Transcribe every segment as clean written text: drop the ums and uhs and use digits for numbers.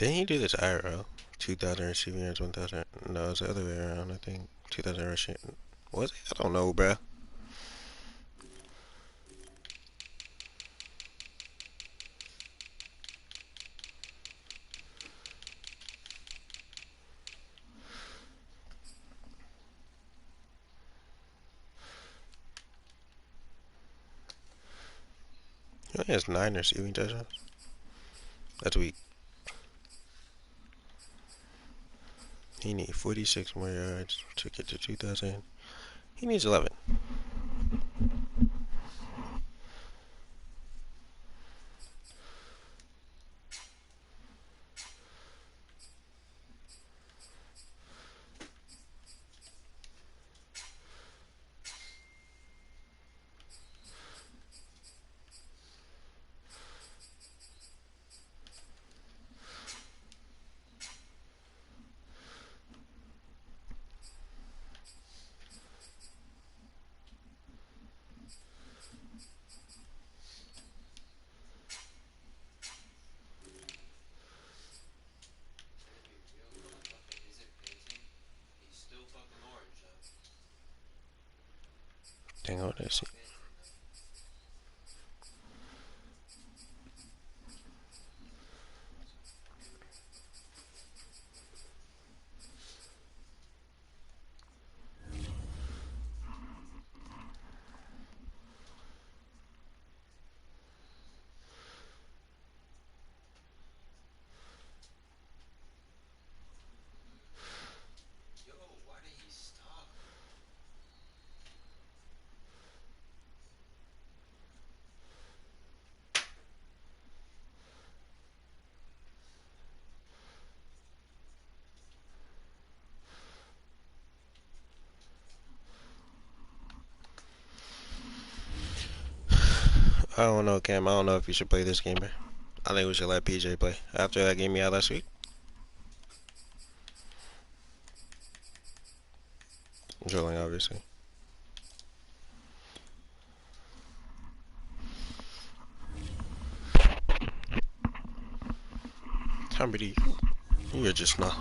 Didn't he do this IRL? 2,000 receiving yards, 1,000. No, it's the other way around, I think. 2,000 rushing. Was it? I don't know, bruh. He only has 9 receiving touchdowns. That's weak. He needs 46 more yards to get to 2,000. He needs 11. Dang, what did I see? I don't know, Cam. I don't know if you should play this game, bro. I think we should let PJ play. After that game he had last week. Drilling, obviously. Tom Brady, you're just not.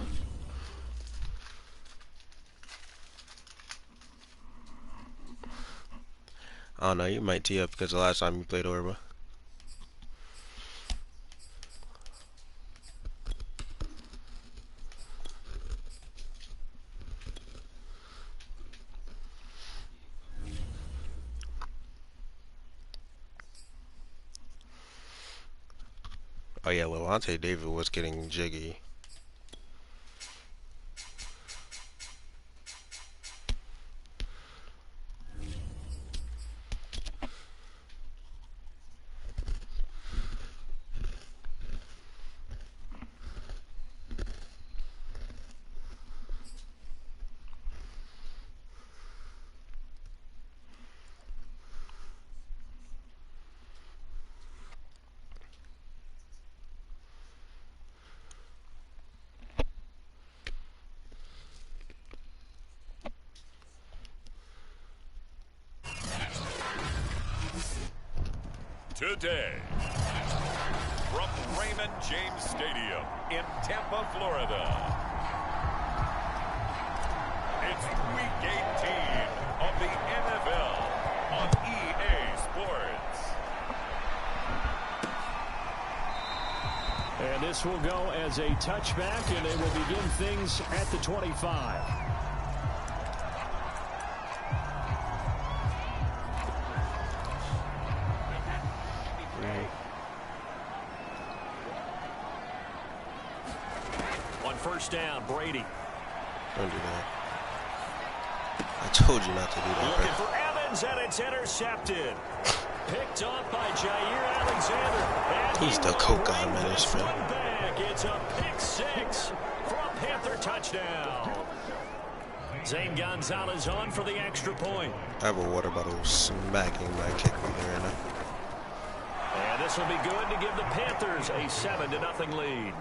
I don't know, you might tee up because the last time you played Orba. Oh yeah, Levante David was getting jiggy. Today, from Raymond James Stadium in Tampa, Florida, it's Week 18 of the NFL on EA Sports. And this will go as a touchback, and they will begin things at the 25. First down, Brady. Don't do that. I told you not to do that. Looking for Evans, and it's intercepted. Picked off by Jair Alexander. He's the coke guy, man. It's a pick six for a Panther touchdown. Zane Gonzalez on for the extra point. I have a water bottle smacking my kick me there right now. And this will be good to give the Panthers a 7-0 lead.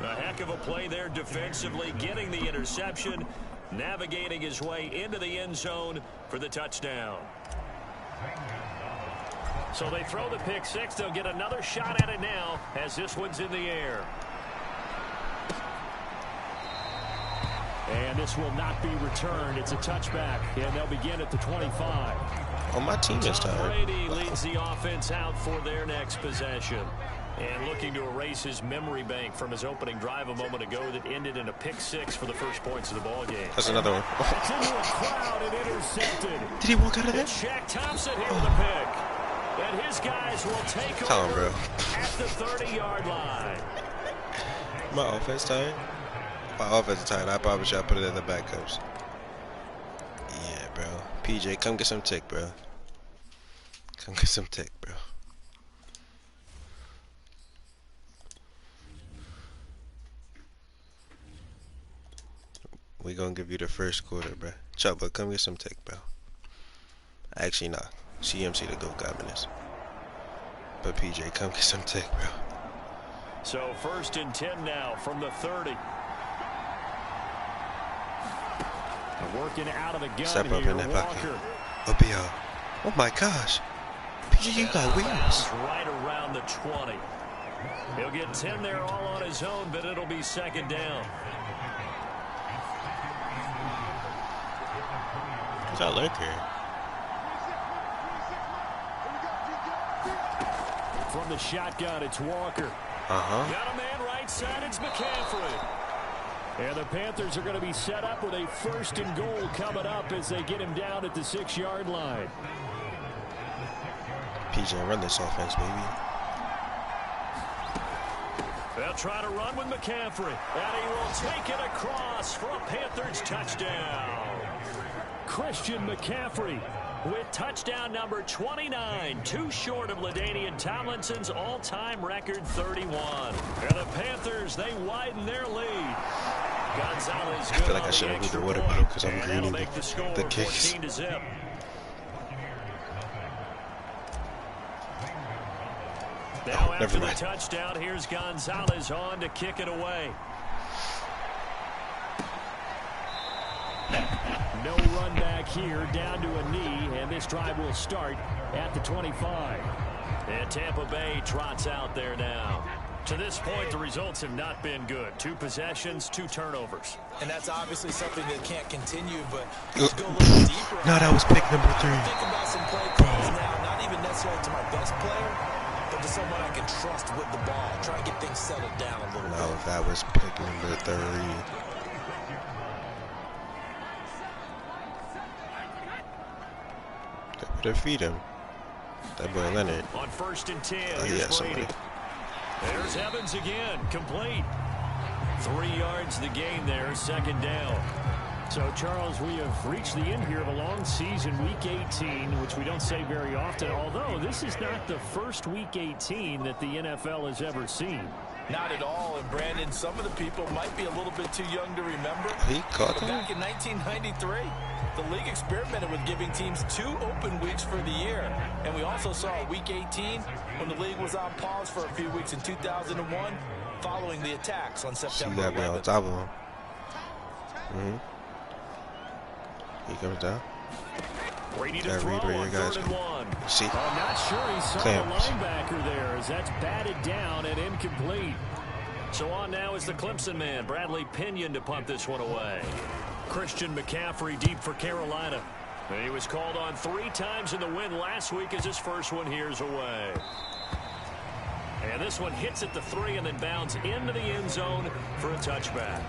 A heck of a play there defensively, getting the interception, navigating his way into the end zone for the touchdown. So they throw the pick six. They'll get another shot at it now as this one's in the air. And this will not be returned. It's a touchback, and they'll begin at the 25. Oh, my team is tired. Brady leads the offense out for their next possession. And looking to erase his memory bank from his opening drive a moment ago that ended in a pick six for the first points of the ball game. That's another one. It's into a crowd and intercepted. Did he walk out of that? Shaq Thompson here with a pick. And his guys will take over at the 30-yard line. My offense tired? My offense is tired. I probably should put it in the backups. Yeah, bro. PJ, come get some tick, bro. Come get some tick, bro. We gonna give you the first quarter, bro. Chubba, come get some tick, bro. Actually, nah. CMC to go this. But PJ, come get some tick, bro. So 1st and 10 now from the 30. Working out of the gun. Step up here, in that Walker. pocket. Up. Oh my gosh. PJ, you got wheels. Right around the 20. He'll get 10 there all on his own, but it'll be 2nd down. What's that look here? From the shotgun, it's Walker. Got a man right side, it's McCaffrey. And the Panthers are going to be set up with a 1st and goal coming up as they get him down at the 6-yard line. PJ, run this offense, baby. They'll try to run with McCaffrey. And he will take it across for a Panthers touchdown. Christian McCaffrey with touchdown number 29, too short of LaDainian Tomlinson's all-time record 31. And the Panthers, they widen their lead. Gonzalez I feel like I should have moved the water bottle because I'm greening the kicks. 14-0. Now after the touchdown, here's Gonzalez on to kick it away. No run back here, down to a knee, and this drive will start at the 25. And Tampa Bay trots out there now. To this point, the results have not been good. 2 possessions, 2 turnovers. And that's obviously something that can't continue, but let's go a little deeper. No, that was pick number 3. Think about some play calls now, not even necessarily to my best player, but to someone I can trust with the ball. Try and get things settled down a little bit. No, that was pick number 3. Better feed him. That boy Leonard. On 1st and 10, here's Brady. There's Evans again, complete. 3 yards the gain there, 2nd down. So, Charles, we have reached the end here of a long season, Week 18, which we don't say very often, although this is not the first Week 18 that the NFL has ever seen. Not at all, and Brandon, some of the people might be a little bit too young to remember. He caught him? Back in 1993, the league experimented with giving teams 2 open weeks for the year. And we also saw Week 18 when the league was on pause for a few weeks in 2001 following the attacks on September 11th. See that man on top of him. He comes down. Brady to throw on 3rd and 1. See? I'm not sure he saw Clamps. the linebacker there as that's batted down and incomplete. So on now is the Clemson man, Bradley Pinion, to punt this one away. Christian McCaffrey deep for Carolina. He was called on 3 times in the win last week as his first one here's away. And this one hits at the 3 and then bounds into the end zone for a touchback.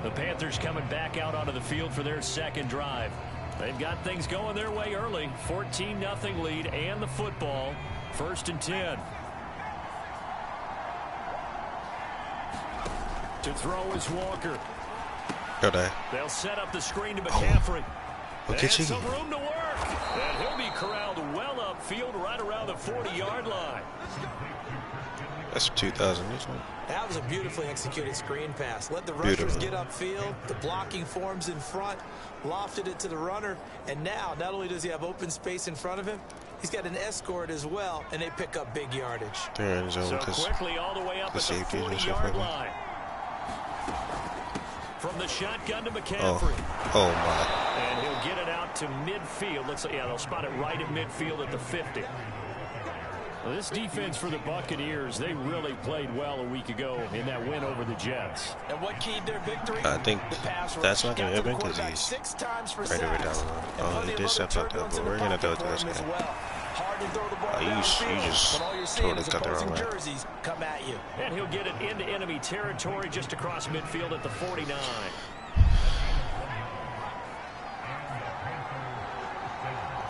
The Panthers coming back out onto the field for their 2nd drive. They've got things going their way early. 14-0 lead and the football. 1st and 10. To throw is Walker. They'll set up the screen to McCaffrey. Look at you. Some room to work. And he'll be corralled well upfield right around the 40-yard line. That's 2000, isn't it? That was a beautifully executed screen pass. Let the rushers get upfield. The blocking forms in front. Lofted it to the runner. And now, not only does he have open space in front of him, he's got an escort as well, and they pick up big yardage. They're in zone so quickly all the way up at the 40-yard line. From the shotgun to McCaffrey. Oh my. And he'll They'll get it out to midfield. They'll spot it right at midfield at the 50. Well, this defense for the Buccaneers, they really played well a week ago in that win over the Jets. And what keyed their victory? I think that's not going to happen because he's right over down low. Oh, he did step up though, but we're going to throw it to this guy. Oh, you just totally cut the wrong way. Come at you. And he'll get it into enemy territory just across midfield at the 49.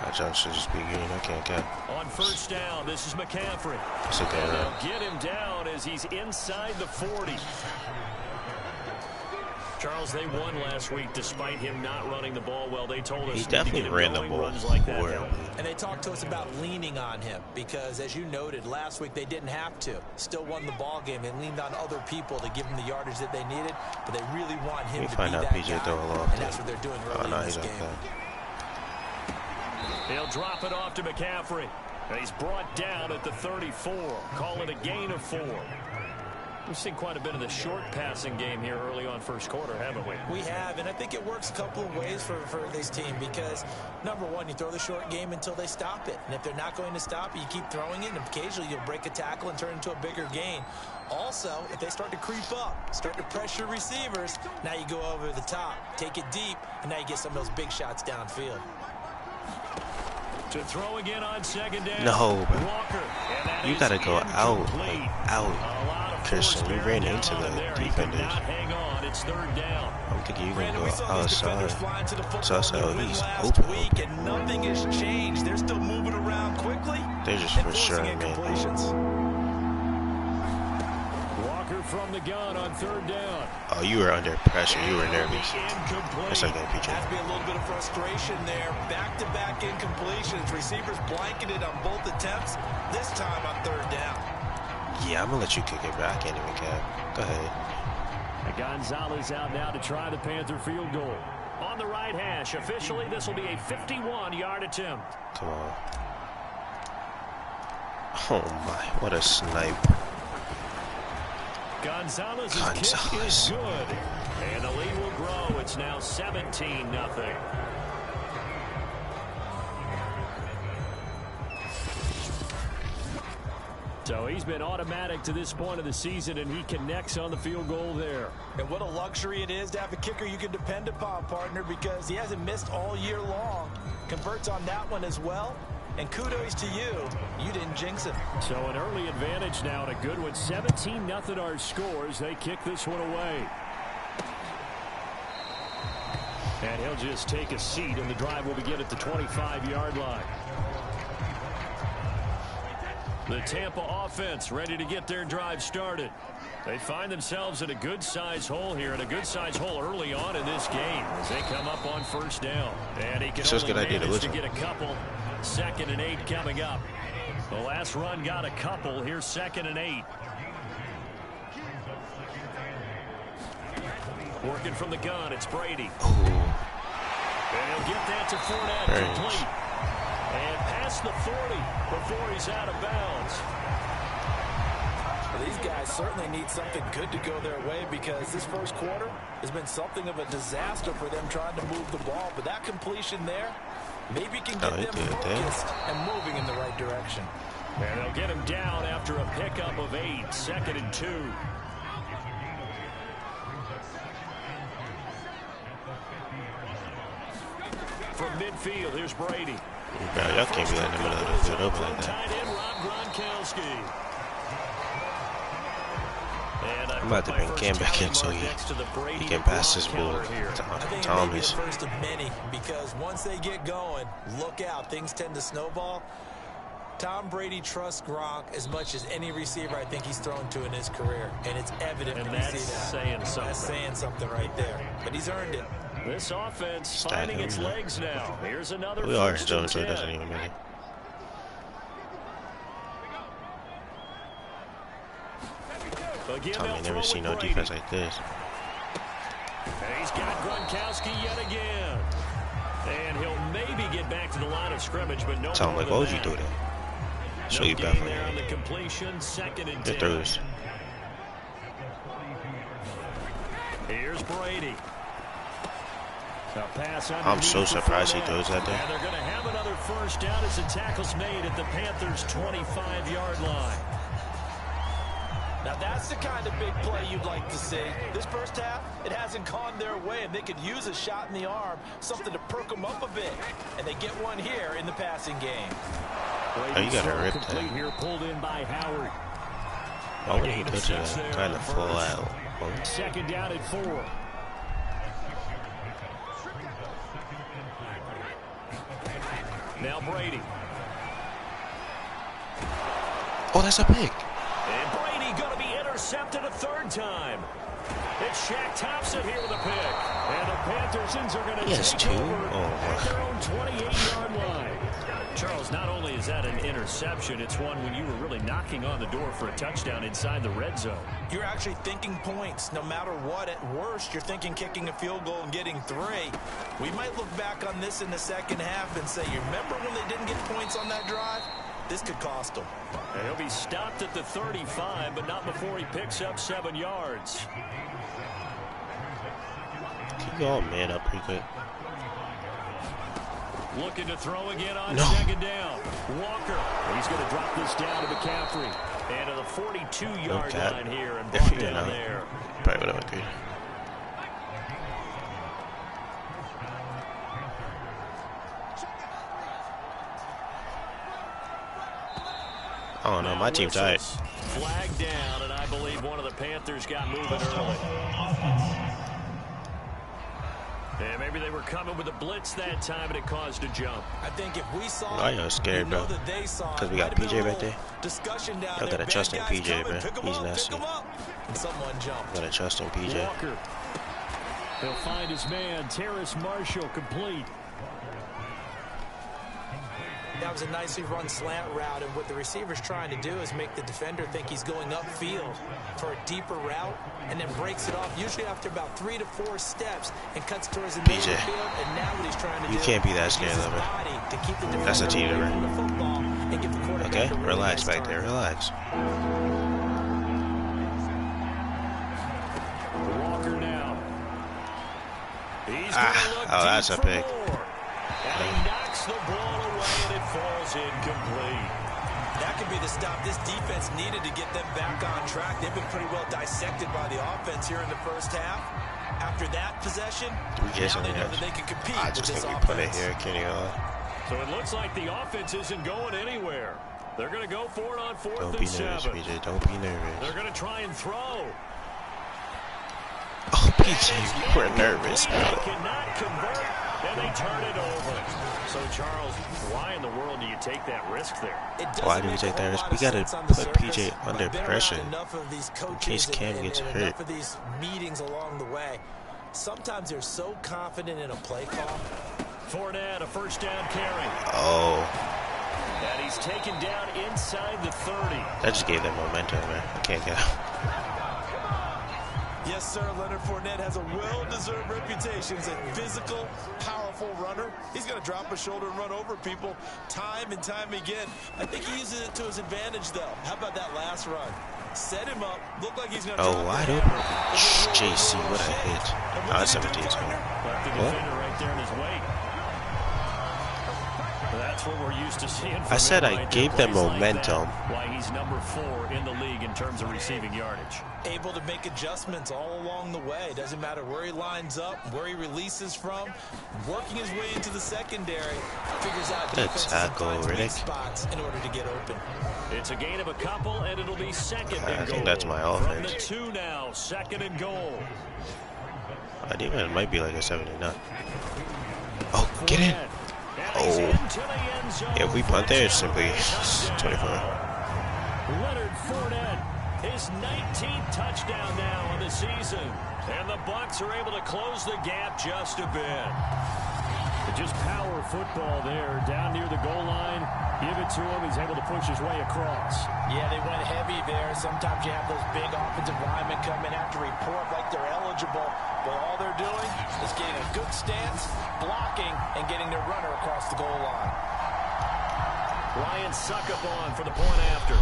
That jump should just be green. I can't get. On first down, this is McCaffrey. That's okay, and right? they'll get him down as he's inside the 40. Charles, they won last week despite him not running the ball well. They told us he definitely ran the ball like that. And they talked to us about leaning on him because, as you noted, last week they didn't have to. Still won the ball game. They leaned on other people to give them the yardage that they needed, but they really want him to be that guy. And that's what they're doing early in this game. He'll drop it off to McCaffrey. And he's brought down at the 34. Call it a gain of 4. We've seen quite a bit of the short passing game here early on first quarter, haven't we? We have, and I think it works a couple of ways for this team because, number one, you throw the short game until they stop it. And if they're not going to stop it, you keep throwing it, and occasionally you'll break a tackle and turn it into a bigger gain. Also, if they start to creep up, start to pressure receivers, now you go over the top, take it deep, and now you get some of those big shots downfield. To throw again on second down. No, bro. Walker, you gotta go out, like, out. Christian, we ran into the defenders. Hang on, it's third down. I'm thinking you're gonna go outside. So I said, oh, he's open. And nothing has changed. They're still moving around quickly. They're just for sure, man. Walker from the gun on third down. Oh, you were under pressure. You were nervous. It's okay, PJ. Has to be a little bit of frustration there. Back-to-back incompletions. Receivers blanketed on both attempts. This time on third down. Yeah, I'm gonna let you kick it back anyway, Cap. Go ahead. Gonzalez out now to try the Panther field goal. On the right hash, officially, this will be a 51-yard attempt. Come on. Oh my, what a snipe. Gonzalez's kick is good. And the lead will grow. It's now 17-0. So he's been automatic to this point of the season, and he connects on the field goal there. And what a luxury it is to have a kicker you can depend upon, partner, because he hasn't missed all year long. Converts on that one as well. And kudos to you. You didn't jinx him. So an early advantage now and a good one. 17-0 our scores. They kick this one away. And he'll just take a seat, and the drive will begin at the 25-yard line. The Tampa offense ready to get their drive started. They find themselves in a good-sized hole here, and a good-sized hole early on in this game as they come up on first down. And he can only manage to get a couple. 2nd and 8 coming up. The last run got a couple. Here's 2nd and 8. Working from the gun, it's Brady. Ooh. And he'll get that to Fournette, complete. And past the 40 before he's out of bounds. Well, these guys certainly need something good to go their way because this first quarter has been something of a disaster for them trying to move the ball. But that completion there maybe can get them focused and moving in the right direction. And they'll get him down after a pickup of 8. 2nd and 2. From midfield, here's Brady. Y'all can't be in the middle of the field open like that. Tight end Rob Gronkowski. I'm about to bring Cam back in so he can pass this ball to Thomas. First of many, because once they get going, look out. Things tend to snowball. Tom Brady trusts Gronk as much as any receiver I think he's thrown to in his career, and it's evident when you see that. Saying something. That's saying something right there. But he's earned it. This offense finding its legs now. Here's another. We are Jones, so it doesn't even matter. Tommy never seen no defense like this. And he's got Gronkowski yet again. And he'll maybe get back to the line of scrimmage, but no. Tom, like, why would you do that? Show you back there on the completion. 2nd and 10. Your throws. Here's Brady. I'm so surprised he throws that there. And they're going to have another first down as the tackle's made at the Panthers' 25-yard line. Now that's the kind of big play you'd like to see. This first half, it hasn't gone their way, and they could use a shot in the arm, something to perk them up a bit. And they get one here in the passing game. Oh, you got to rip that. Here, pulled in by Howard. Why would he go to that kind of full out? Second down at 4. Now Brady. Oh, that's a pick. And Brady going to be intercepted a third time. It's Shaq Thompson here with a pick. And the Panthersons are going to take over at their own 28-yard line. Charles, not only is that an interception, it's one when you were really knocking on the door for a touchdown inside the red zone. You're actually thinking points. No matter what, at worst, you're thinking kicking a field goal and getting 3. We might look back on this in the second half and say, you remember when they didn't get points on that drive? This could cost them. And he'll be stopped at the 35, but not before he picks up 7 yards. Keep going, man, up pretty good. Looking to throw again on second down. Walker. He's going to drop this down to McCaffrey. And to the 42-yard line here and brought down there. Probably would have agreed. I don't know, my team's tired. Flag down, and I believe one of the Panthers got moving early. And maybe they were coming with a blitz that time, and it caused a jump. I think if we saw I am scared, bro. Because we got PJ right there. Y'all gotta trust in PJ, bro. He's nasty. Someone jumped. Gotta trust in PJ. Walker. He'll find his man, Terrace Marshall, complete. That was a nicely run slant route, and what the receiver's trying to do is make the defender think he's going upfield for a deeper route, and then breaks it off, usually after about 3 to 4 steps, and cuts towards the middle of the field. And now what he's trying to do, you can't be that scared of it. That's a cheater, right? Okay, relax back there, relax. Walker now. Oh, that's a pick. And he knocks the ball away, and it falls incomplete. That could be the stop this defense needed to get them back on track. They've been pretty well dissected by the offense here in the first half. After that possession, now they know that they can compete I with just this think we offense. put it here, Kenny. So it looks like the offense isn't going anywhere. They're going to go for it on 4th Don't and be 7. nervous, PJ. Don't be nervous. They're going to try and throw. Oh, PJ, you were nervous, bro. They cannot convert, and they turn it over. So, Charles, why in the world do you take that risk there? Why do we take that risk? We got to put PJ under pressure in case Cam gets hurt. Enough of these meetings along the way. Sometimes they're so confident in a play call. Fournette, a first down carry. Oh. And he's taken down inside the 30. That just gave them momentum, man. I can't get out. Yes, sir. Leonard Fournette has a well-deserved reputation as a physical, powerful runner. He's going to drop his shoulder and run over people time and time again. I think he uses it to his advantage, though. How about that last run? Set him up. Look like he's going to drop wide the open. hammer. JC, what a hit. Oh, that's 17. Left the defender right there in his wake. That's what we're used to seeing. I said I gave them momentum. Why he's number 4 in the league in terms of receiving yardage. Able to make adjustments all along the way. Doesn't matter where he lines up, where he releases from. Working his way into the secondary. Figures out defensive spots in order to get open. It's a gain of a couple, and it'll be second and goal. I think that's my offense. From the 2 now, second and goal. I think it might be like a 79. Oh, get in. Oh. Yeah, if we punt there, it's simply 24. Leonard Fournette, his 19th touchdown now on the season. And the Bucs are able to close the gap just a bit. Just power football there, down near the goal line. Give it to him. He's able to push his way across. Yeah, they went heavy there. Sometimes you have those big offensive linemen come in, have to report like they're eligible. But all they're doing is getting a good stance, blocking, and getting their runner across the goal line. Ryan Succop for the point after.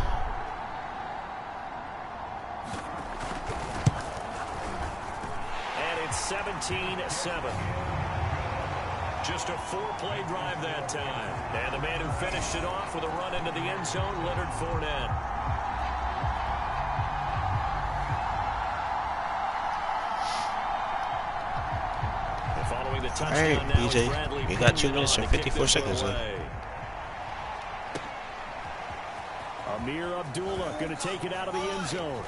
And it's 17-7. Just a 4-play drive that time. And the man who finished it off with a run into the end zone, Leonard Fournette. And following the touchdown now is Bradley BJ, you got 2 Pinion minutes on and to kick 54 this one seconds left. away. Amir Abdullah going to take it out of the end zone.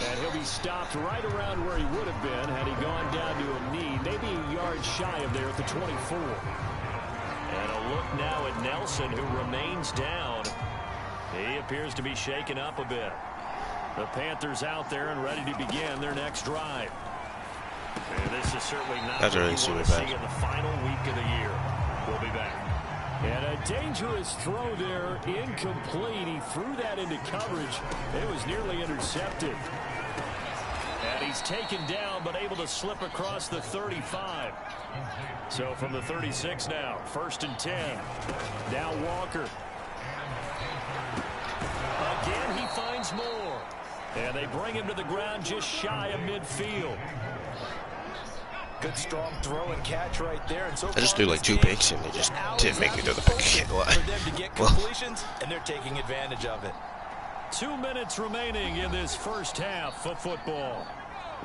And he'll be stopped right around where he would have been had he gone down to a knee, maybe a yard shy of there at the 24. And a look now at Nelson, who remains down. He appears to be shaken up a bit. The Panthers out there and ready to begin their next drive. And this is certainly not what you want to see in the final week of the year. We'll be back. And a dangerous throw there, incomplete. He threw that into coverage. It was nearly intercepted. And he's taken down, but able to slip across the 35. So from the 36 now, 1st and 10. Now Walker. Again, he finds more. And they bring him to the ground just shy of midfield. Good strong throw and catch right there. And so I just threw like 2 picks and they just didn't make me throw the pick. for them to get completions, and they're taking advantage of it. 2 minutes remaining in this first half of football.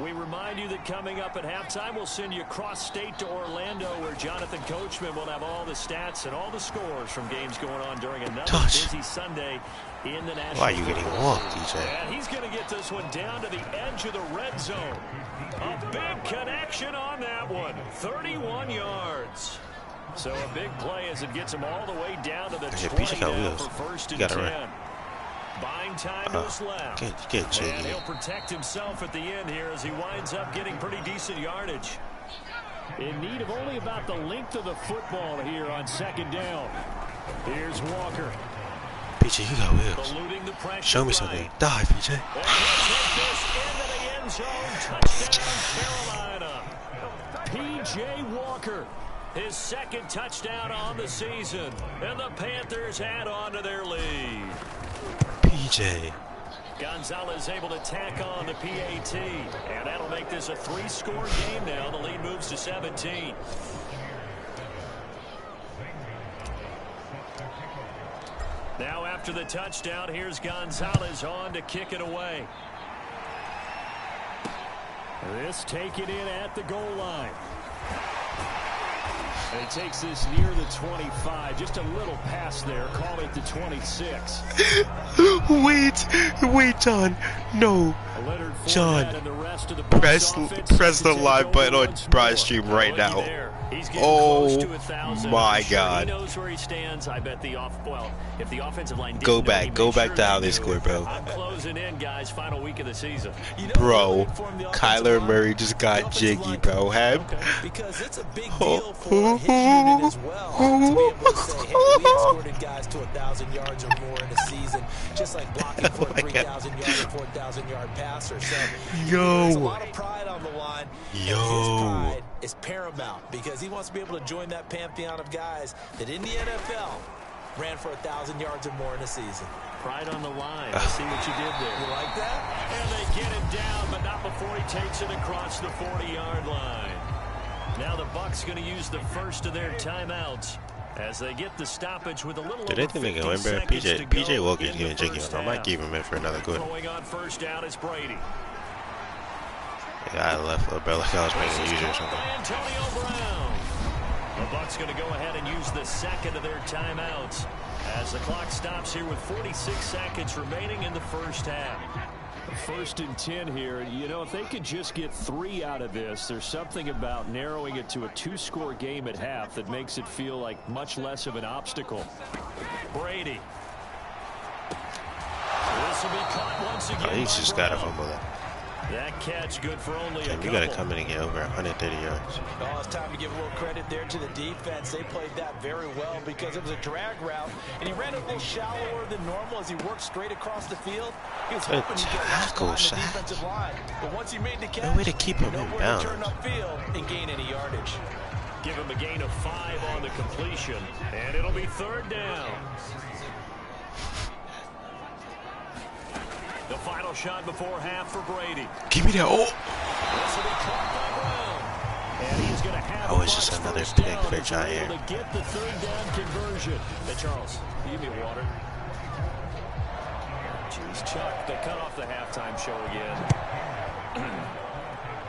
We remind you that coming up at halftime, we'll send you cross-state to Orlando, where Jonathan Coachman will have all the stats and all the scores from games going on during another busy Sunday in the National. Why are you getting walked, DJ? And he's going to get this one down to the edge of the red zone. A big connection on that one. 31 yards. So a big play as it gets him all the way down to the 20 now for 1st and 10. Buying time to his left. And he'll protect himself at the end here as he winds up getting pretty decent yardage. In need of only about the length of the football here on 2nd down. Here's Walker. PJ, you got wheels. Show me something. Die, PJ. And he'll take this into the end zone. Touchdown, Carolina. PJ Walker. His 2nd touchdown on the season. And the Panthers add on to their lead. PJ. Gonzalez able to tack on the PAT. And that'll make this a 3-score game now. The lead moves to 17. Now after the touchdown, here's Gonzalez on to kick it away. This taken in at the goal line. And he takes this near the 25. Just a little pass there. Call it the 26. Wait, John. No. John. Press the live button on Brian's stream right now. Oh my God. He knows where he stands. I bet if the offensive line go back to how they scored, bro. I'm closing in, guys. Final week of the season. Bro, Kyler Murray just got jiggy, bro. Because it's a big deal for his unit as well to be able to say, hey, we escorted guys to 1,000 yards or more in a season, just like blocking for a 3,000 yard or 4,000 yard passer. So there's a lot of pride on the line. His pride is paramount because he wants to be able to join that pantheon of guys that in the NFL ran for 1,000 yards or more in a season. Pride on the line. Let's see what you did there. You like that? And they get him down, but not before he takes it across the 40-yard line. Now the Bucs going to use the first of their timeouts as they get the stoppage with a little over 50 seconds to go. PJ Walker's getting jiggy. I might keep him in for another good. Throwing on 1st down is Brady. Yeah, I left, bro, like I was making a user or something. Antonio Brown. The Bucs going to go ahead and use the 2nd of their timeouts as the clock stops here with 46 seconds remaining in the first half. 1st and 10 here. You know, if they could just get 3 out of this, there's something about narrowing it to a 2-score game at half that makes it feel like much less of an obstacle. Brady. This will be caught once again. He's just got to fumble that. That catch good for only a couple. You got to come in and get over 130 yards. Oh, it's time to give a little credit there to the defense. They played that very well because it was a drag route, and he ran a little shallower than normal as he worked straight across the field. He was hoping to get the defensive line, but once he made the catch, no way to keep him in bounds. Turn upfield and gain any yardage. Give him a gain of 5 on the completion, and it'll be 3rd down. The final shot before half for Brady. Give me that. Oh! This will be caught by Brown. And he's going to have Oh, it's just another pick for Jair. to get the third down conversion. Hey, Charles, give me water. Jeez, Chuck, they cut off the halftime show again.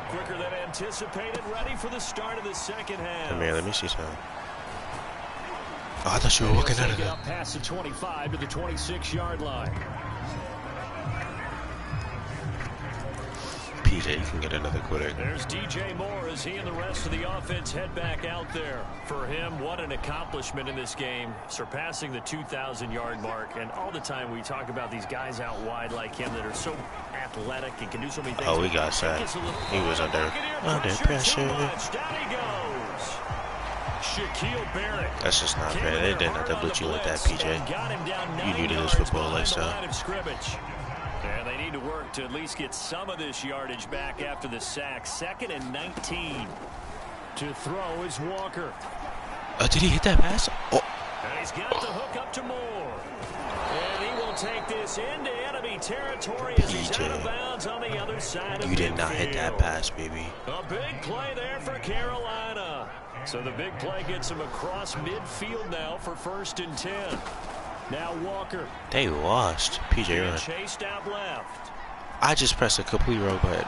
Quicker than anticipated, ready for the start of the second half. Come here, let me see something. Oh, I thought you were walking out of that. Past the 25 to the 26-yard line. PJ, you can get another quarter. There's DJ Moore as he and the rest of the offense head back out there. For him, what an accomplishment in this game, surpassing the 2,000-yard mark. And all the time we talk about these guys out wide like him that are so athletic and can do so many things. Oh, we got sacked. He was under pressure. Down he goes. Shaquille Barrett. That's just not fair. They didn't have to blitz you like that, PJ. You knew to this football lifestyle. And they need to work to at least get some of this yardage back after the sack. 2nd and 19. To throw is Walker. Did he hit that pass? Oh. And he's got the hook up to Moore. And he will take this into enemy territory as he's out of bounds on the other side of You did not hit that pass, baby. A big play there for Carolina. So the big play gets him across midfield now for 1st and 10. Now Walker. They lost. PJ run. Chased out left. I just pressed a complete wrong button.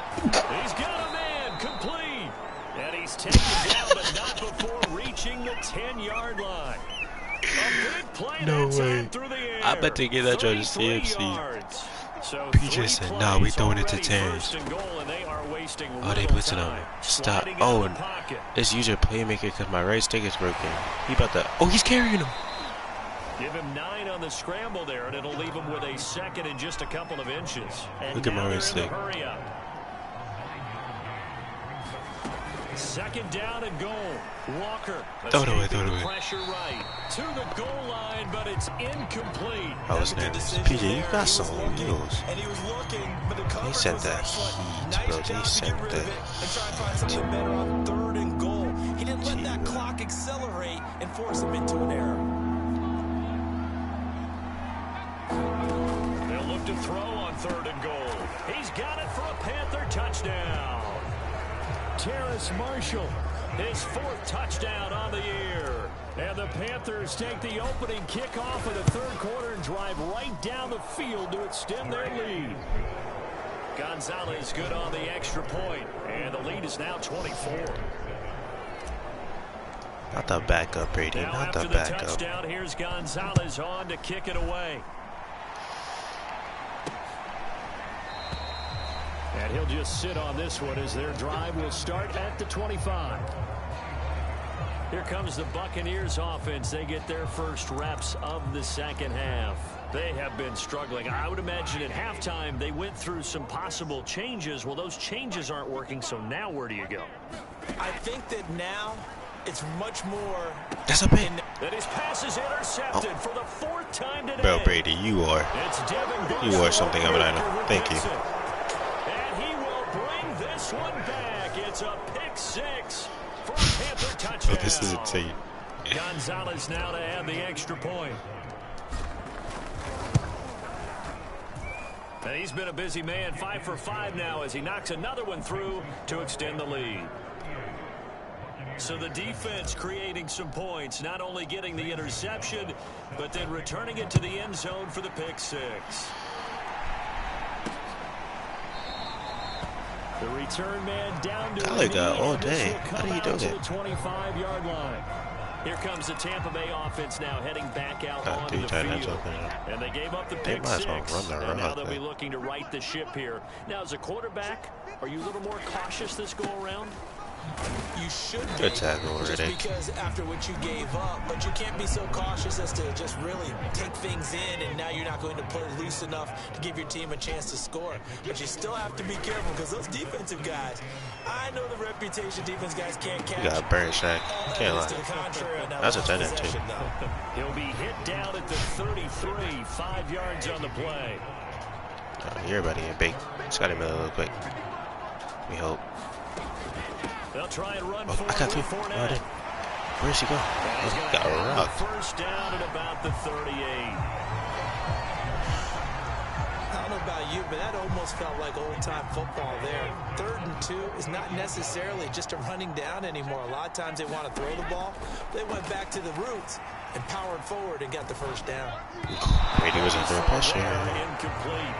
He's got a man complete. And he's taken down, but not before reaching the 10-yard line. A big play No that way. time through the air. I bet they get that joint to CMC. PJ said, nah, we throwing it to Terrence. Oh, they blitzing on me. Stop. Oh, and this user playmaker because my right stick is broken. He about to. Oh, he's carrying him. Give him 9 on the scramble there, and it'll leave him with a 2nd and just a couple of inches. And look at my right stick. Hurry up. 2nd down and goal. Walker. Throw it away, throw it away. Pressure right to the goal line, but it's incomplete. I was nervous. PJ, you got some wheels. And he was looking, but the They sent that heat, bro. They sent that heat. better on 3rd and goal. He didn't let that clock accelerate and force him into an error. They'll look to throw on 3rd and goal. He's got it for a Panther touchdown. Terrace Marshall, his 4th touchdown on the year. And the Panthers take the opening kickoff of the 3rd quarter and drive right down the field to extend their lead. Gonzalez good on the extra point, and the lead is now 24. Not the backup, Brady. Now Not the after the backup. touchdown, here's Gonzalez on to kick it away. And he'll just sit on this one as their drive will start at the 25. Here comes the Buccaneers offense. They get their first reps of the second half. They have been struggling. I would imagine at halftime they went through some possible changes. Well, those changes aren't working, so now where do you go? I think that now it's much more. That's a pick. That his pass is intercepted for the 4th time today. Bro, Brady, you are. You are something of an item. Thank you. And he will bring this one back. It's a pick 6 for a Panther touchdown. Oh, this is insane. Gonzalez now to add the extra point. And he's been a busy man, 5 for 5 now as he knocks another one through to extend the lead. So the defense creating some points, not only getting the interception, but then returning it to the end zone for the pick 6. The return man down to Golly, all day. How do you do that? 25-yard line. Here comes the Tampa Bay offense now heading back out onto the field. And they gave up the pick 6. And now they'll be looking to right the ship here. Now, as a quarterback, are you a little more cautious this go around? You should be. Good tackle already. Just because after what you gave up, but you can't be so cautious as to just really take things in, and now you're not going to play loose enough to give your team a chance to score. But you still have to be careful because those defensive guys, I know the reputation defense guys can't catch. You got a burn sack. Can't lie. That's a tight end too. He'll be hit down at the 33, 5 yards on the play. You're about to get baked. Just got him in real quick. We hope. They'll try and run I got two. Where's he go? He's got a rock. First down at about the 38. I don't know about you, but that almost felt like old-time football there. 3rd and 2 is not necessarily just a running down anymore. A lot of times they want to throw the ball. They went back to the roots and powered forward and got the first down. Brady was under pressure. Incomplete.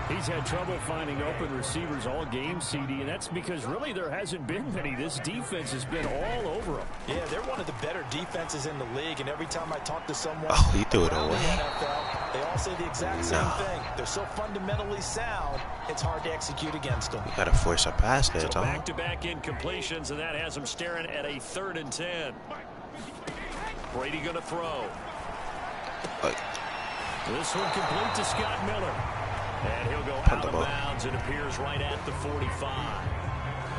He's had trouble finding open receivers all game, CD, and that's because really there hasn't been many. This defense has been all over them. Yeah, they're one of the better defenses in the league, and every time I talk to someone he threw it around the away. NFL, they all say the exact same thing. They're so fundamentally sound, it's hard to execute against them. You gotta force a pass there, So Tom. back-to-back incompletions, and that has him staring at a 3rd and 10. Brady going to throw. This one complete to Scott Miller. And he'll go out of bounds. It appears right at the 45.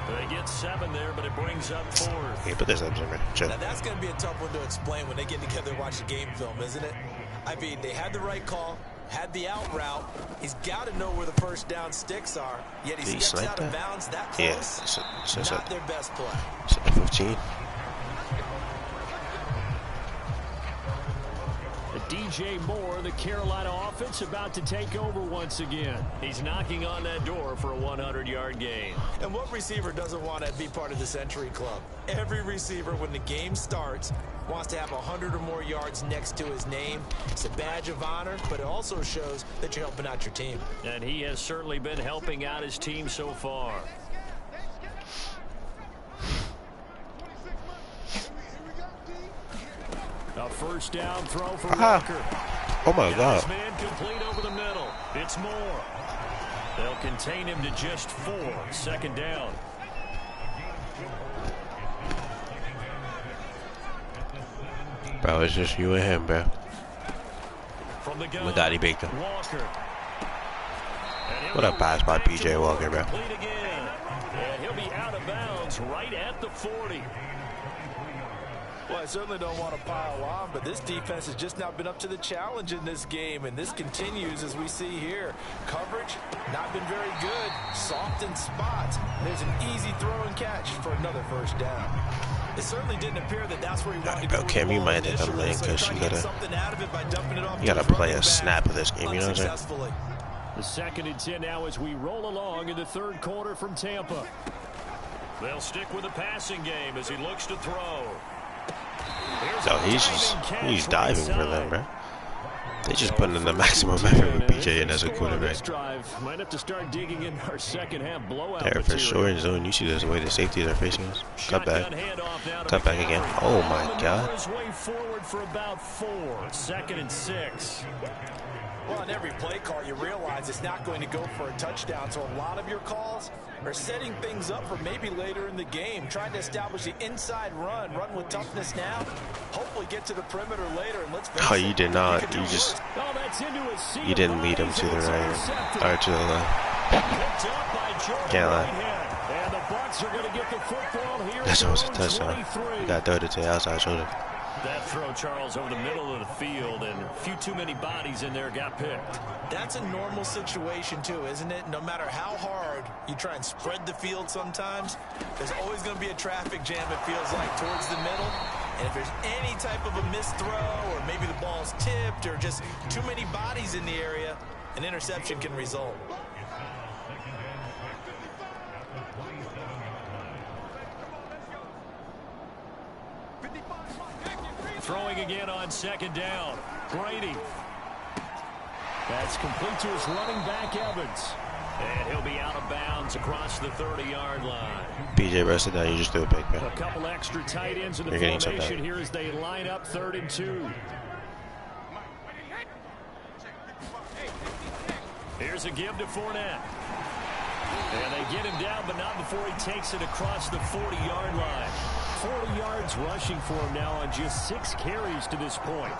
They get 7 there, but it brings up 4th. Hey, put this up, Jimmy. Now, that's going to be a tough one to explain when they get together and watch the game film, isn't it? I mean, they had the right call, had the out route. He's got to know where the first down sticks are, yet he steps out of bounds that close. Yeah, not their best play. It's 15. DJ Moore, the Carolina offense, about to take over once again. He's knocking on that door for a 100-yard gain. And what receiver doesn't want to be part of the Century Club? Every receiver, when the game starts, wants to have 100 or more yards next to his name. It's a badge of honor, but it also shows that you're helping out your team. And he has certainly been helping out his team so far. A first down throw for Walker. Oh my God. Man complete over the middle. It's Moore. They'll contain him to just 4. 2nd down. Bro, it's just you and him, bro. From the Oh my God, he baked him. Walker. What a pass by PJ Walker, bro. And he'll be out of bounds right at the 40. Well, I certainly don't want to pile on, but this defense has just not been up to the challenge in this game, and this continues as we see here. Coverage, not been very good. Soft in spots. There's an easy throw and catch for another first down. It certainly didn't appear that that's where he wanted to go. Cam, you might have to come in because you gotta play a snap of this game, you know what I'm saying? The 2nd and 10 now as we roll along in the 3rd quarter from Tampa. They'll stick with the passing game as he looks to throw. No, he's diving for them, bro. They just putting in the maximum effort with BJ in as a quarterback. Might have to start digging in our second half blowout. There for sure in zone. You see the way the safeties are facing us. Cut back. Cut back again. Oh my God. Way forward for about 4. 2nd and 6. Well, on every play call, you realize it's not going to go for a touchdown. So a lot of your calls are setting things up for maybe later in the game, trying to establish the inside run with toughness now. Hopefully get to the perimeter later. And let's face Oh, you did not. You just, you didn't lead him to the right or to the left. Can't lie. That's almost a touchdown. You got to throw it to the outside shoulder. That throw, Charles, over the middle of the field, and a few too many bodies in there got picked. That's a normal situation, too, isn't it? No matter how hard you try and spread the field sometimes, there's always going to be a traffic jam, it feels like, towards the middle. And if there's any type of a missed throw, or maybe the ball's tipped, or just too many bodies in the area, an interception can result. Throwing again on 2nd down. Brady. That's complete to his running back, Evans. And he'll be out of bounds across the 30-yard line. BJ rested down. You just threw a pick, man. A couple extra tight ends in the formation here as they line up 3rd and 2. Here's a give to Fournette. And they get him down, but not before he takes it across the 40-yard line. 40 yards rushing for him now on just 6 carries to this point.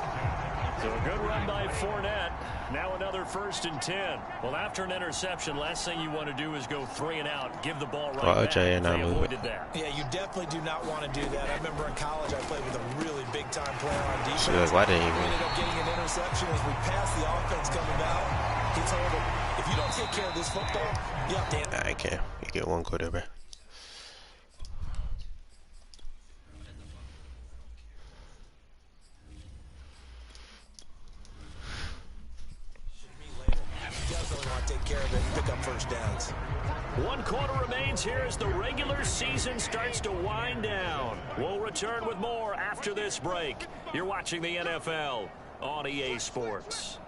So a good run by Fournette. Now another 1st and 10. Well, after an interception, last thing you want to do is go 3 and out, give the ball right back. They avoided that. Yeah, you definitely do not want to do that. I remember in college I played with a really big-time player on defense. So like, why didn't he ended up getting an interception as we passed the offense coming out. He told him, if you don't take care of this football, you have to... I can't. You get one quarterback. 1 quarter remains here as the regular season starts to wind down. We'll return with more after this break. You're watching the NFL on EA Sports.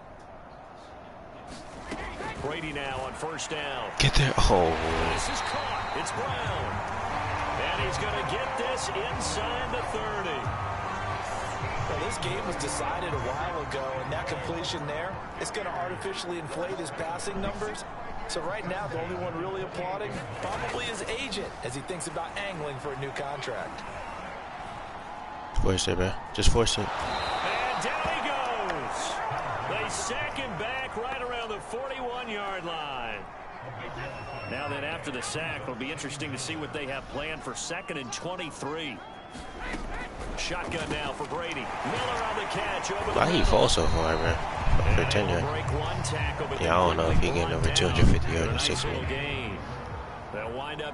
Brady now on first down. Get there. Oh. This is caught. It's Brown. And he's going to get this inside the 30. Well, this game was decided a while ago, and that completion there is going to artificially inflate his passing numbers. So right now, the only one really applauding probably his agent as he thinks about angling for a new contract. Force it, man. Just force it. And down he goes. They sack him back right around the 41-yard line. Now then, after the sack, it'll be interesting to see what they have planned for 2nd and 23. Shotgun now for Brady. Miller on the catch. Why he fall so far, man? For 10 yards. Yeah, I don't know if he getting over 250 yards in 6 minutes.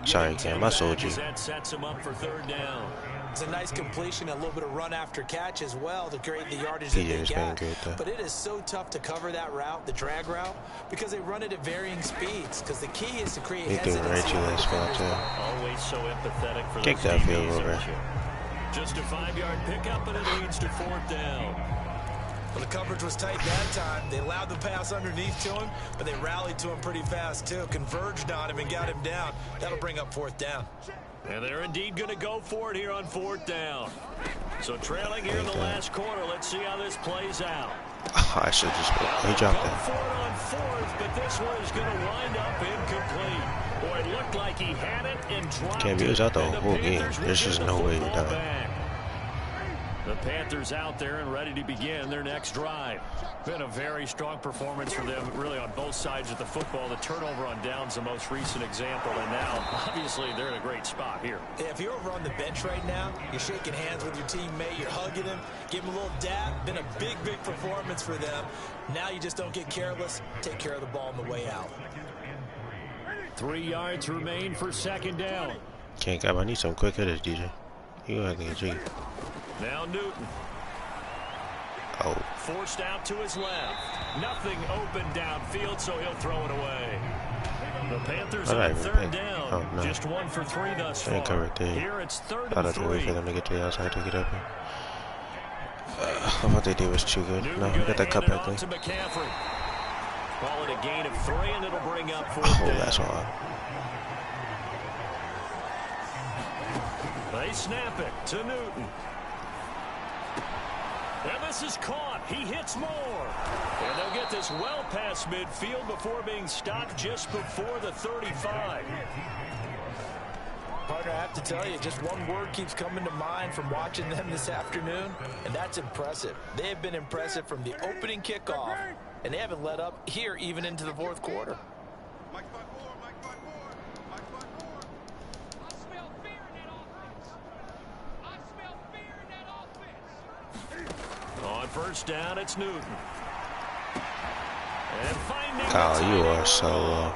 Sorry, Cam, I sold you. That sets him up for 3rd down. It's a nice completion and a little bit of run after catch as well to create the yardage that PJ they is got. great, though. But it is so tough to cover that route, the drag route, because they run it at varying speeds. Because the key is to create hesitancy. Right to that spot, too. Always so empathetic for Kick those that field DBs, goal, aren't you? Just a 5-yard pickup, and it leads to 4th down. Well, the coverage was tight that time. They allowed the pass underneath to him, but they rallied to him pretty fast, too. Converged on him and got him down. That'll bring up 4th down. And they're indeed going to go for it here on 4th down. So trailing here in the last quarter. Let's see how this plays out. Oh, I should just he dropped Go that. for it on 4th, but this one is going to wind up incomplete. Boy, it looked like he had it and dropped Can't be it. out the And whole game. Panthers There's will just get no the way you're football done. back. The Panthers out there and ready to begin their next drive. Been a very strong performance for them, really, on both sides of the football. The turnover on downs the most recent example, and now, obviously, they're in a great spot here. Yeah, if you're over on the bench right now, you're shaking hands with your teammate, you're hugging him, give him a little dab. Been a big, big performance for them. Now you just don't get careless. Take care of the ball on the way out. 3 yards remain for 2nd down. Can't grab. I need some quick hitters, DJ. You gonna get G. Now Newton. Oh. Forced out to his left. Nothing open downfield, so he'll throw it away. The Panthers on 3rd down. Oh, no. Just 1 for 3 thus far. Here it's 3rd I'd and have to wait 3. for them to get to the outside to get open. What they did was too good. Newton No, get that cutback thing. to McCaffrey. Call it a gain of 3, and it'll bring up 4th Oh, down. that's all. They snap it to Newton. And this is caught. He hits more. And they'll get this well past midfield before being stopped just before the 35. Partner, I have to tell you, just one word keeps coming to mind from watching them this afternoon, and that's impressive. They have been impressive from the opening kickoff, and they haven't let up here even into the 4th quarter. On 1st down, it's Newton. And finding Kyle, you are so low.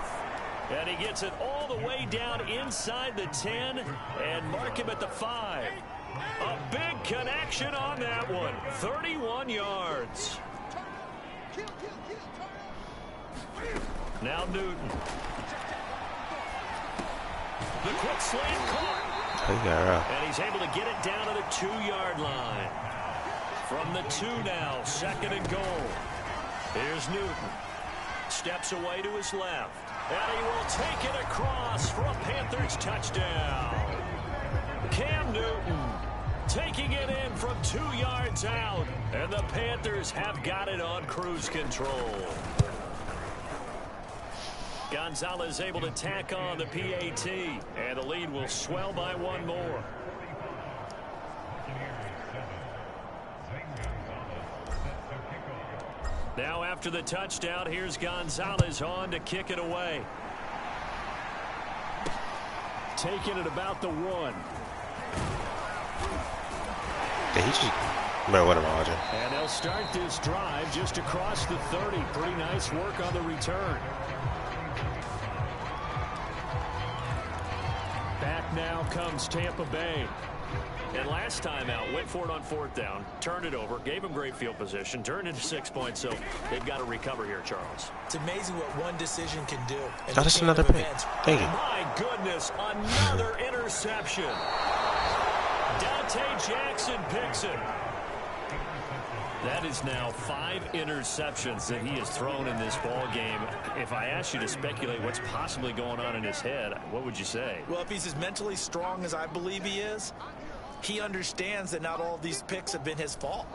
And he gets it all the way down inside the 10 and mark him at the 5. A big connection on that one. 31 yards. Now Newton. The quick slant caught. Oh, you got her out. And he's able to get it down to the 2-yard line. From the 2 now, 2nd and goal. Here's Newton. Steps away to his left. And he will take it across for a Panthers touchdown. Cam Newton taking it in from 2 yards out. And the Panthers have got it on cruise control. Gonzalez able to tack on the PAT. And the lead will swell by 1 more. Now after the touchdown, here's Gonzalez on to kick it away. Taking it about the 1. Did he just... Bro, what am I watching? And they'll start this drive just across the 30. Pretty nice work on the return. Back now comes Tampa Bay. And last time out, went for it on 4th down, turned it over, gave him great field position, turned into 6 points, so they've got to recover here, Charles. It's amazing what one decision can do. Got us another pick. Thank you. My goodness, another interception. Dante Jackson picks it. That is now 5 interceptions that he has thrown in this ball game. If I asked you to speculate what's possibly going on in his head, what would you say? Well, if he's as mentally strong as I believe he is, he understands that not all of these picks have been his fault.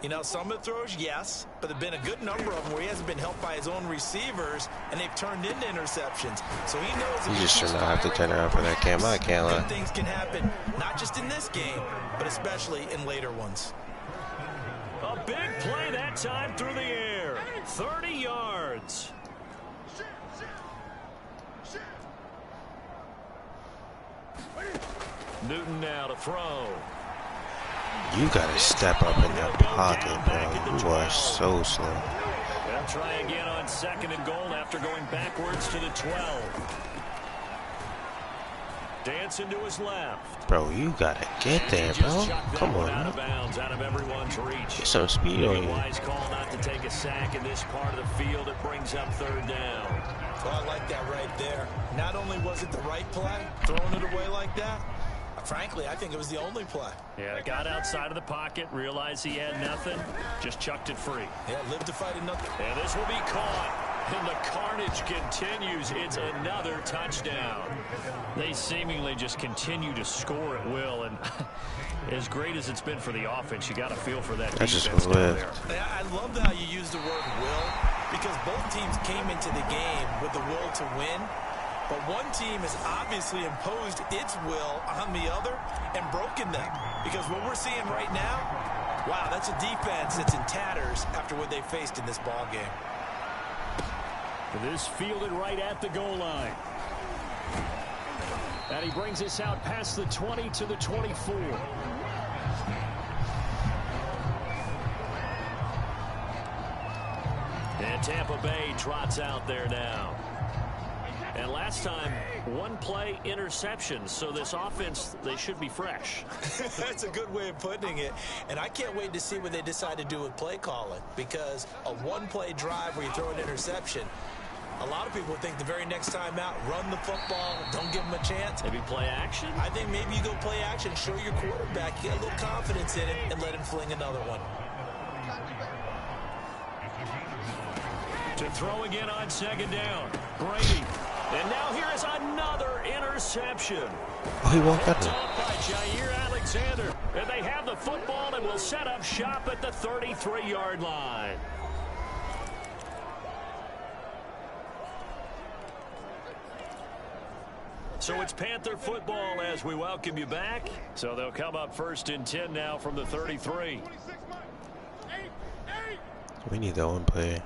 You know, some of the throws, yes, but there have been a good number of them where he hasn't been helped by his own receivers, and they've turned into interceptions. So he knows You just should not have to turn around for that cam. I can't lie. good things can happen, not just in this game, but especially in later ones. A big play that time through the air. 30 yards. Newton now to throw. You gotta step up in that pocket, bro. You are so slow. They'll try again on 2nd and goal after going backwards to the 12. Dancing to his left. Bro, you gotta get there, bro. Come on, out of man. bounds, out of everyone's reach. Get some speed on you. Wise call not to take a sack in this part of the field. It brings up 3rd down. Well, I like that right there. Not only was it the right play, throwing it away like that, frankly, I think it was the only play. Yeah, got outside of the pocket, realized he had nothing, just chucked it free. Yeah, lived to fight another. And this will be caught. And the carnage continues. It's another touchdown. They seemingly just continue to score at will. And as great as it's been for the offense, you got to feel for that That's defense just down what there. I love how you use the word will, because both teams came into the game with the will to win. But one team has obviously imposed its will on the other and broken them. Because what we're seeing right now, wow, that's a defense that's in tatters after what they faced in this ball game. This fielded right at the goal line. And he brings us out past the 20 to the 24. And Tampa Bay trots out there now. And last time, 1 play interception. So this offense, they should be fresh. That's a good way of putting it. And I can't wait to see what they decide to do with play calling. Because a 1-play drive where you throw an interception, a lot of people think the very next time out, run the football, don't give them a chance. Maybe play action? I think maybe you go play action, show your quarterback, get a little confidence in it, and let him fling another one. To throw again on 2nd down. Brady. And now here is another interception. Oh, he walked up Picked there. off by Jair Alexander. And they have the football and will set up shop at the 33-yard line. So it's Panther football as we welcome you back. So they'll come up 1st and 10 now from the 33. We need that one play.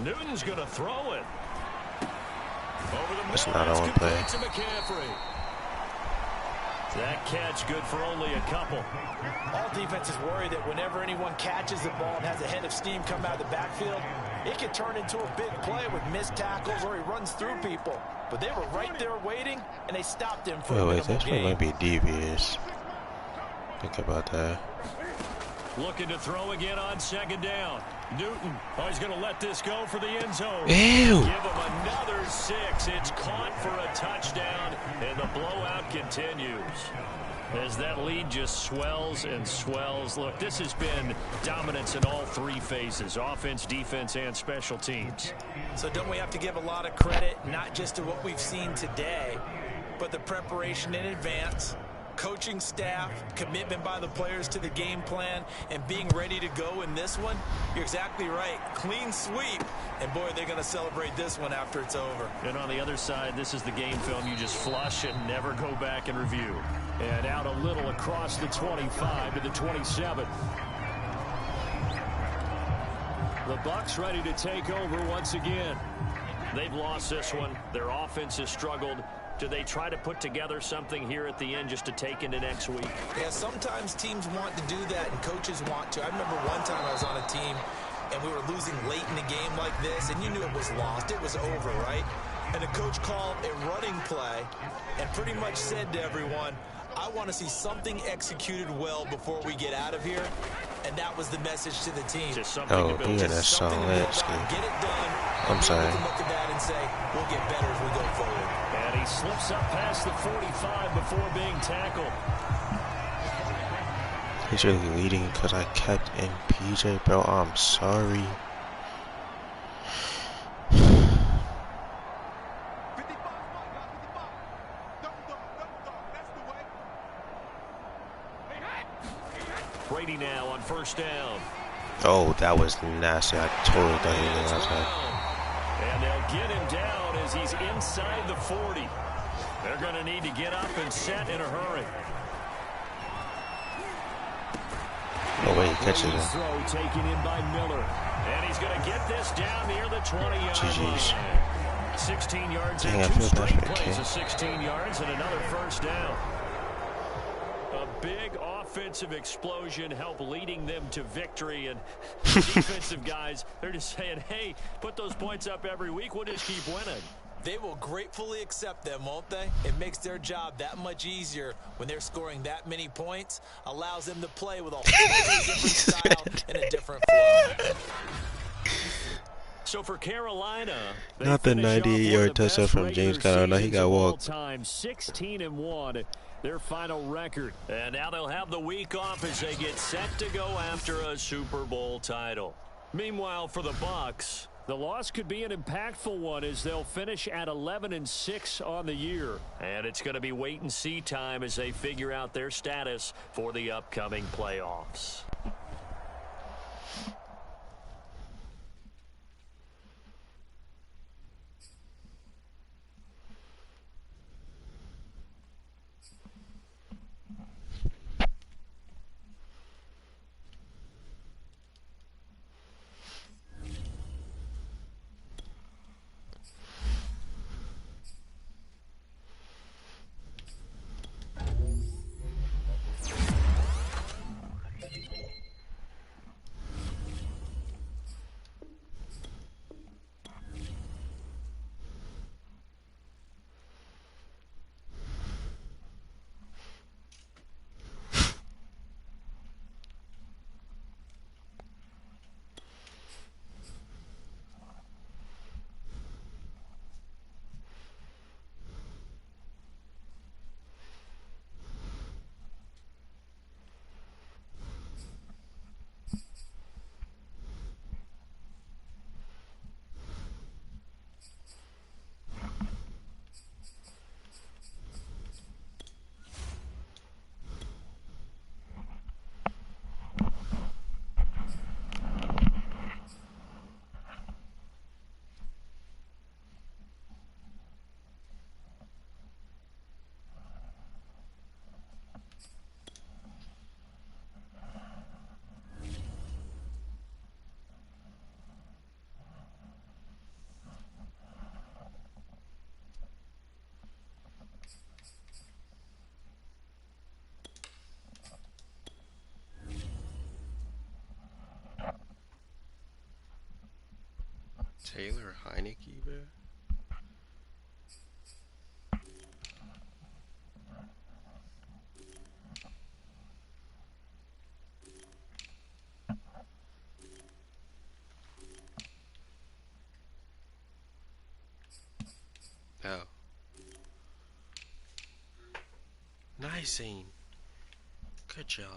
Newton's going to throw it. Over the That's middle, not it's on complete play. to McCaffrey. That catch good for only a couple. All defenses worry that whenever anyone catches the ball and has a head of steam come out of the backfield, it can turn into a big play with missed tackles or he runs through people. But they were right there waiting, and they stopped him for a Wait, minimal this one gain. might be devious. Think about that. Looking to throw again on 2nd down. Newton, oh, he's going to let this go for the end zone. Ew. Give him another 6. It's caught for a touchdown, and the blowout continues. As that lead just swells and swells. Look, this has been dominance in all 3 phases, offense, defense, and special teams. So don't we have to give a lot of credit, not just to what we've seen today, but the preparation in advance, coaching staff, commitment by the players to the game plan, and being ready to go in this one? You're exactly right. Clean sweep. And, boy, they're going to celebrate this one after it's over. And on the other side, this is the game film you just flush and never go back and review. And out a little across the 25 to the 27. The Bucs ready to take over once again. They've lost this one. Their offense has struggled. Do they try to put together something here at the end just to take into next week? Yeah, sometimes teams want to do that and coaches want to. I remember one time I was on a team and we were losing late in the game like this, and you knew it was lost. It was over, right? And the coach called a running play and pretty much said to everyone, I want to see something executed well before we get out of here. And that was the message to the team. Oh, he in that song landscape. Get it done. I'm sorry. We can look at that and say, we'll get better as we go forward. And he slips up past the 45 before being tackled. He's really leading because I kept in PJ, bro. I'm sorry. Brady now on first down. Oh, that was nasty. I totally thought he was outside. And they'll get him down as he's inside the 40. They're going to need to get up and set in a hurry. Oh, wait, he catches it. Throw taken in by Miller. And he's going to get this down near the 20-yard line. 16 yards Dang, and 2 straight bad, plays of 16 yards and another first down. A big offensive explosion helped leading them to victory. And the defensive guys, they're just saying, hey, put those points up every week. We'll just keep winning. They will gratefully accept them, won't they? It makes their job that much easier when they're scoring that many points. Allows them to play with a whole different style and a different flow. So for Carolina, not the 98-yard touchdown from James Conner. No, he got walked. 16-1, their final record. And now they'll have the week off as they get set to go after a Super Bowl title. Meanwhile, for the Bucs, the loss could be an impactful one as they'll finish at 11-6 on the year. And it's going to be wait-and-see time as they figure out their status for the upcoming playoffs. Taylor Heineke, bro. Oh. Nice aim. Good job.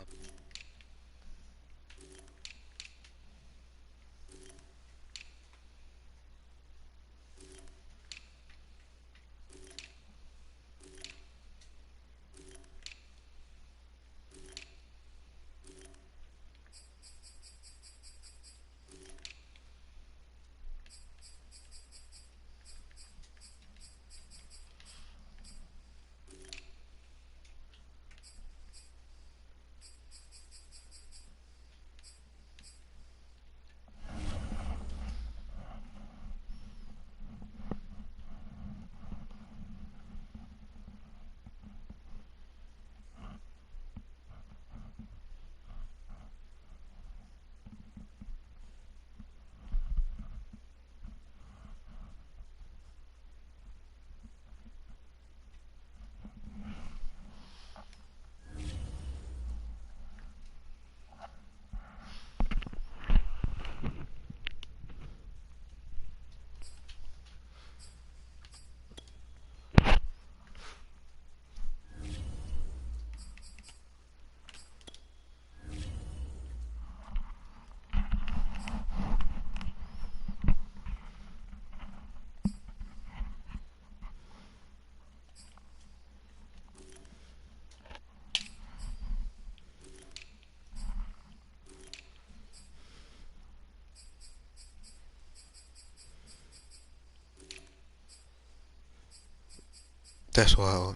That's wild.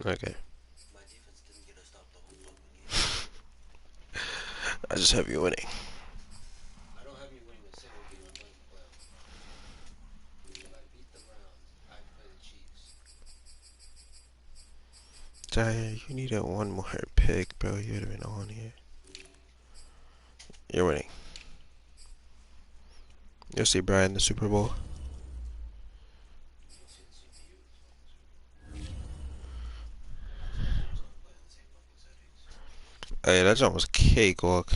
Okay. I just have you winning. Dyer, you needed one more pick, bro. You would have been on here. You're winning. You'll see Brian in the Super Bowl. Hey, that jump was cakewalk.